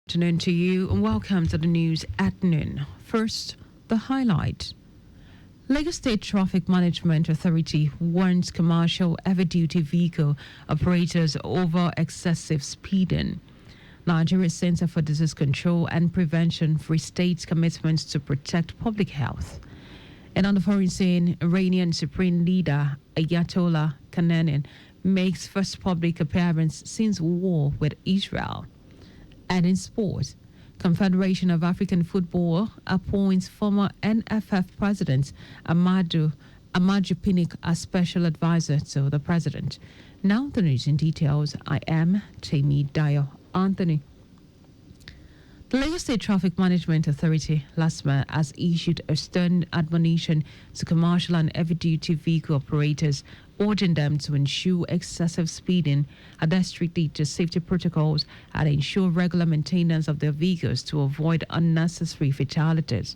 Afternoon to you and welcome to the news at noon. First, the highlight. Lagos State Traffic Management Authority warns commercial heavy-duty vehicle operators over excessive speeding. Nigeria Center for Disease Control and Prevention restates commitments to protect public health. And on the foreign scene, Iranian Supreme Leader Ayatollah Khamenei makes first public appearance since war with Israel. And in sport, Confederation of African Football appoints former NFF President Amaju Pinnick as special advisor to the president. Now the news in details. I am Dayo. Anthony. The Lagos State Traffic Management Authority, LASMA, has issued a stern admonition to commercial and heavy-duty vehicle operators, urging them to ensure excessive speeding, adhere strictly to safety protocols, and ensure regular maintenance of their vehicles to avoid unnecessary fatalities.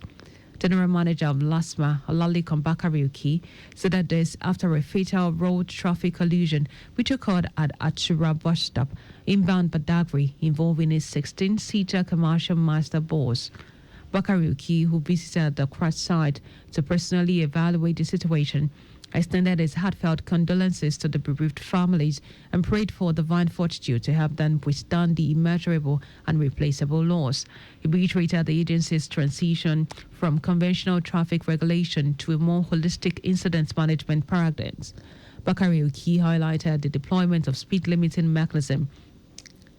General Manager of LASMA, Olalekan Bakariuki, said that this after a fatal road traffic collision which occurred at Achura bus stop inbound Badagry involving a 16-seater commercial master bus. Bakariuki, who visited the crash site to personally evaluate the situation, extended his heartfelt condolences to the bereaved families and prayed for divine fortitude to help them withstand the immeasurable and irreplaceable loss. He reiterated the agency's transition from conventional traffic regulation to a more holistic incident management paradigms. Bakariuki highlighted the deployment of speed limiting mechanism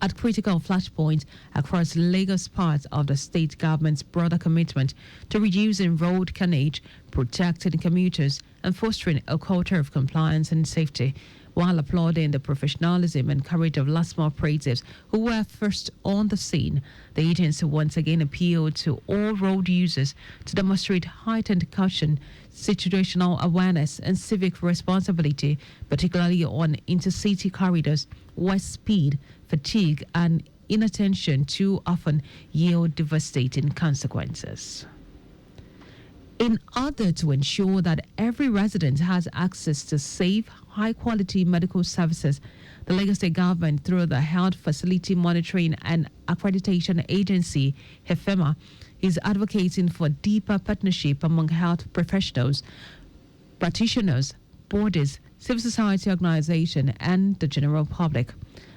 at critical flashpoints across Lagos parts of the state government's broader commitment to reducing road carnage, protecting commuters, and fostering a culture of compliance and safety, while applauding the professionalism and courage of LASMA operatives who were first on the scene. The agency once again appealed to all road users to demonstrate heightened caution, situational awareness, and civic responsibility, particularly on intercity corridors, where speed, fatigue, and inattention too often yield devastating consequences. In order to ensure that every resident has access to safe, high-quality medical services, the Lagos State government, through the Health Facility Monitoring and Accreditation Agency, HEFEMA, is advocating for deeper partnership among health professionals, practitioners, bodies, civil society organizations, and the general public.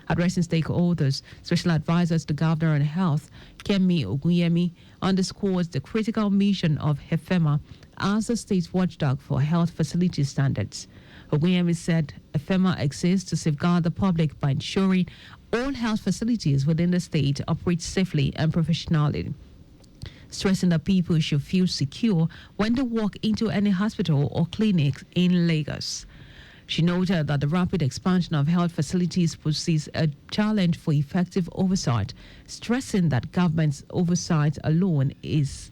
Addressing stakeholders, Special Advisor to the Governor on Health, Kemi Ogunyemi, underscores the critical mission of HEFEMA as the state's watchdog for health facility standards. Ogunyemi said HEFEMA exists to safeguard the public by ensuring all health facilities within the state operate safely and professionally, stressing that people should feel secure when they walk into any hospital or clinic in Lagos. She noted that the rapid expansion of health facilities poses a challenge for effective oversight, stressing that government's oversight alone is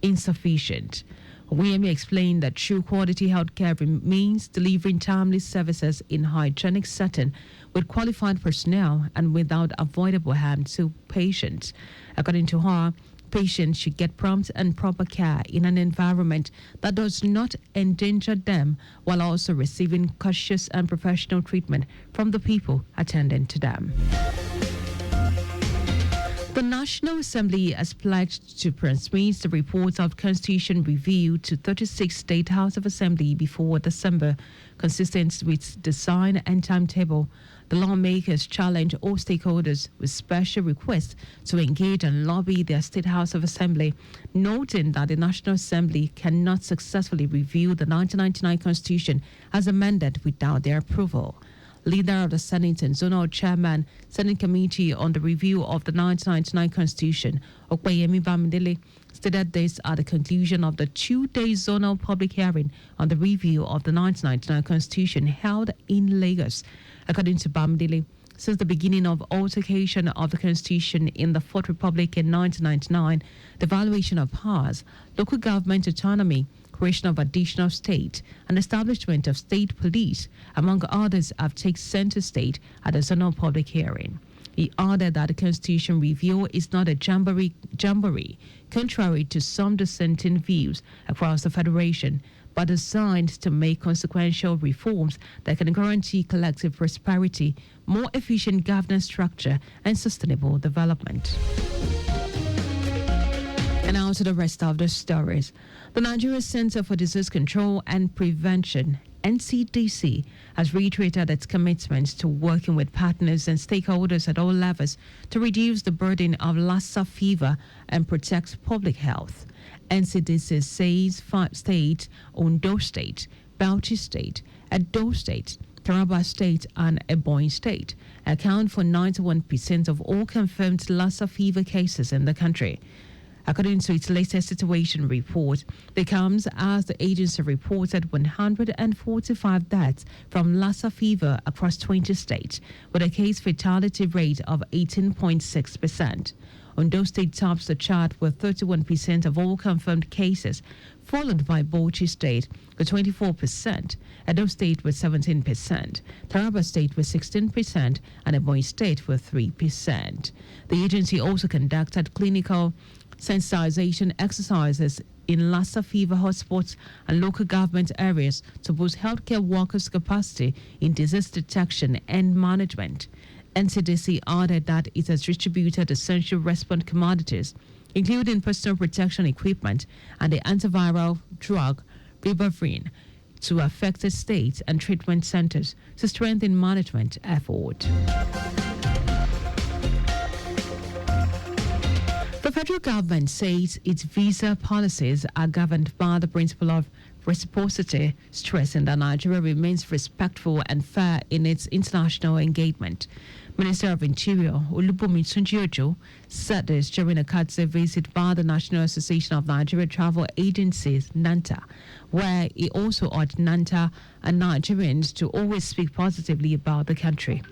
insufficient. Oyemi explained that true quality healthcare means delivering timely services in hygienic setting with qualified personnel and without avoidable harm to patients. According to her, patients should get prompt and proper care in an environment that does not endanger them, while also receiving cautious and professional treatment from the people attending to them. The National Assembly has pledged to transmit the reports of Constitution review to 36 State House of Assembly before December, consistent with design and timetable. The lawmakers challenge all stakeholders with special requests to engage and lobby their State House of Assembly, noting that the National Assembly cannot successfully review the 1999 Constitution as amended without their approval. Leader of the Senate and Zonal Chairman, Senate Committee on the Review of the 1999 Constitution, Okpeyemi Bamidele, stated this at the conclusion of the two-day zonal public hearing on the review of the 1999 Constitution held in Lagos. According to Bamidele, since the beginning of altercation of the Constitution in the Fourth Republic in 1999, the valuation of powers, local government autonomy, creation of additional state, and establishment of state police, among others, have taken center stage at the zonal public hearing. He added that the Constitution review is not a jamboree, contrary to some dissenting views across the Federation, but designed to make consequential reforms that can guarantee collective prosperity, more efficient governance structure, and sustainable development. And now to the rest of the stories. The Nigeria Center for Disease Control and Prevention, NCDC, has reiterated its commitment to working with partners and stakeholders at all levels to reduce the burden of Lassa fever and protect public health. NCDC says 5 states, Ondo State, Bauchi State, Edo State, Taraba State and Ebonyi State account for 91% of all confirmed Lassa fever cases in the country. According to its latest situation report, it comes as the agency reported 145 deaths from Lassa fever across 20 states, with a case fatality rate of 18.6%. Ondo State tops the chart with 31% of all confirmed cases, followed by Bauchi State with 24%, Edo State with 17%, Taraba State with 16%, and Ebonyi State with 3%. The agency also conducted clinical sensitization exercises in Lassa fever hotspots and local government areas to boost healthcare workers' capacity in disease detection and management. NCDC added that it has distributed essential response commodities, including personal protection equipment and the antiviral drug ribavirin, to affected states and treatment centers to strengthen management effort. The federal government says its visa policies are governed by the principle of reciprocity, stressing that Nigeria remains respectful and fair in its international engagement. Minister of Interior Olubomi Tunji-Ojo said this during a courtesy visit by the National Association of Nigeria Travel Agencies, NANTA, where he also urged NANTA and Nigerians to always speak positively about the country.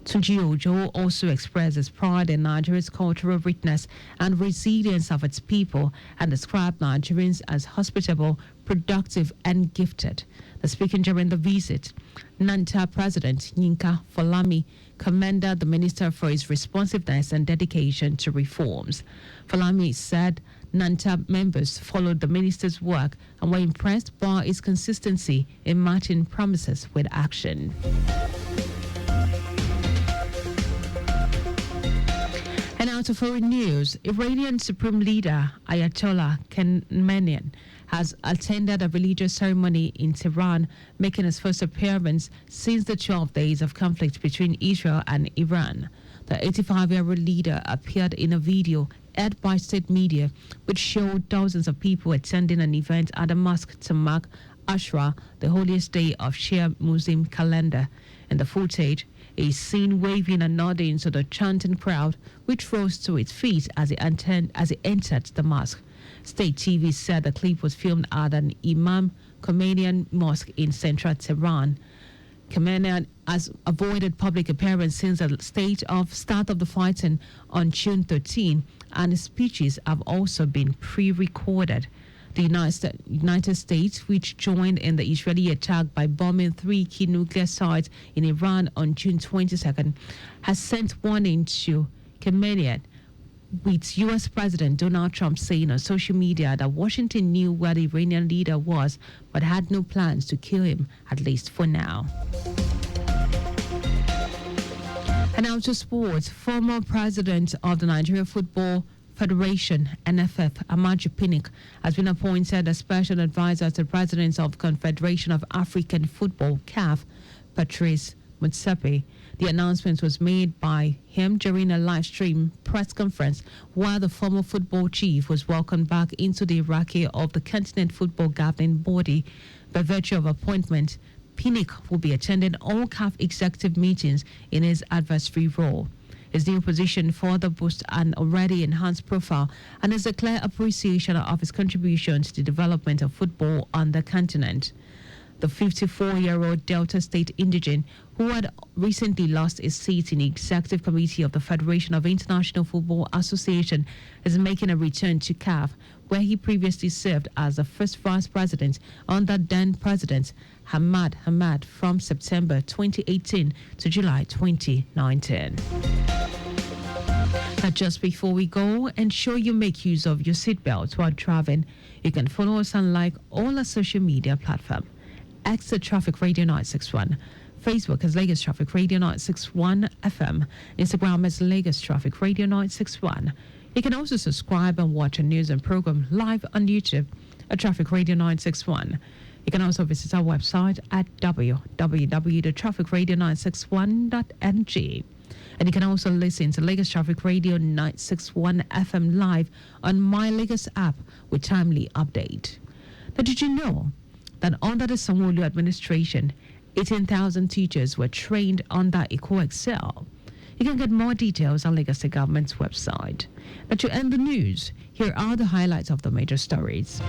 Tunji-Ojo also expressed his pride in Nigeria's cultural richness and resilience of its people and described Nigerians as hospitable, productive, and gifted. Speaking during the visit, NANTA President Yinka Falami commended the minister for his responsiveness and dedication to reforms. Falami said NANTA members followed the minister's work and were impressed by his consistency in matching promises with action. And now to foreign news. Iranian Supreme Leader Ayatollah Khamenei has attended a religious ceremony in Tehran, making his first appearance since the 12 days of conflict between Israel and Iran. The 85-year-old leader appeared in a video aired by state media, which showed thousands of people attending an event at a mosque to mark Ashura, the holiest day of Shia Muslim calendar. In the footage, is seen waving and nodding to the chanting crowd, which rose to its feet as he entered the mosque. State TV said the clip was filmed at an Imam Khomeini mosque in central Tehran. Khamenei has avoided public appearance since the start of the fighting on June 13, and his speeches have also been pre-recorded. The United States, which joined in the Israeli attack by bombing 3 key nuclear sites in Iran on June 22nd, has sent warning to Khamenei, with U.S. President Donald Trump saying on social media that Washington knew where the Iranian leader was but had no plans to kill him, at least for now. And now to sports. Former president of the Nigeria Football Federation, NFF, Amaju Pinnick, has been appointed as special advisor to the president of Confederation of African Football, CAF, Patrice Motsepe. The announcement was made by him during a live stream press conference while the former football chief was welcomed back into the hierarchy of the continent football governing body. By virtue of appointment, Pinnick will be attending all CAF executive meetings in his advisory role. His new position further boosts an already enhanced profile and is a clear appreciation of his contribution to the development of football on the continent. The 54-year-old Delta State indigene, who had recently lost his seat in the executive committee of the Federation of International Football Association, is making a return to CAF, where he previously served as the first vice president under then President Hamad Hamad from September 2018 to July 2019. Just before we go, ensure you make use of your seatbelt while driving. You can follow us on like all our social media platforms. X the Traffic Radio 961, Facebook is Lagos Traffic Radio 961 FM. Instagram is Lagos Traffic Radio 961. You can also subscribe and watch a news and program live on YouTube at Traffic Radio 961. You can also visit our website at www.trafficradio961.ng. And you can also listen to Lagos Traffic Radio 961 FM live on My Lagos app with timely update. Now, did you know that under the Sanwo-Olu administration, 18,000 teachers were trained under EcoExcel? You can get more details on Lagos State Government's website. Now, to end the news, here are the highlights of the major stories.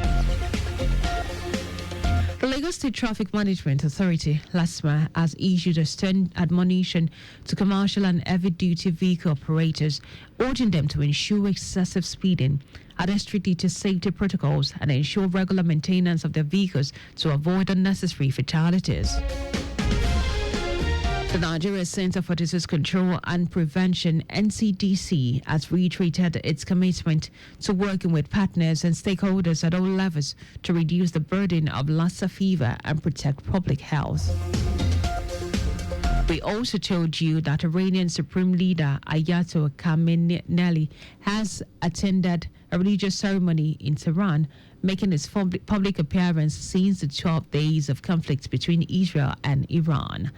The Lagos State Traffic Management Authority, LASMA, has issued a stern admonition to commercial and heavy-duty vehicle operators, urging them to ensure excessive speeding, adhere strictly to safety protocols, and ensure regular maintenance of their vehicles to avoid unnecessary fatalities. The Nigeria Center for Disease Control and Prevention, NCDC, has reiterated its commitment to working with partners and stakeholders at all levels to reduce the burden of Lassa fever and protect public health. We also told you that Iranian Supreme Leader Ayatollah Khamenei has attended a religious ceremony in Tehran, making his public appearance since the 12 days of conflict between Israel and Iran.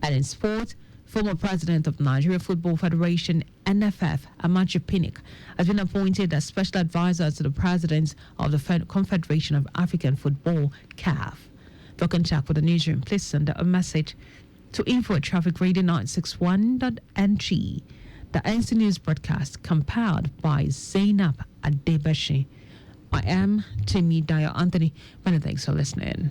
And in sport, former president of Nigeria Football Federation, NFF, Amaju Pinnick, has been appointed as special advisor to the president of the Confederation of African Football, CAF. For contact with the newsroom, please send a message to info@trafficradio961.ng. The NC News broadcast compiled by Zainab Adebashi. I am Timmy Dayo Anthony. Many thanks for listening.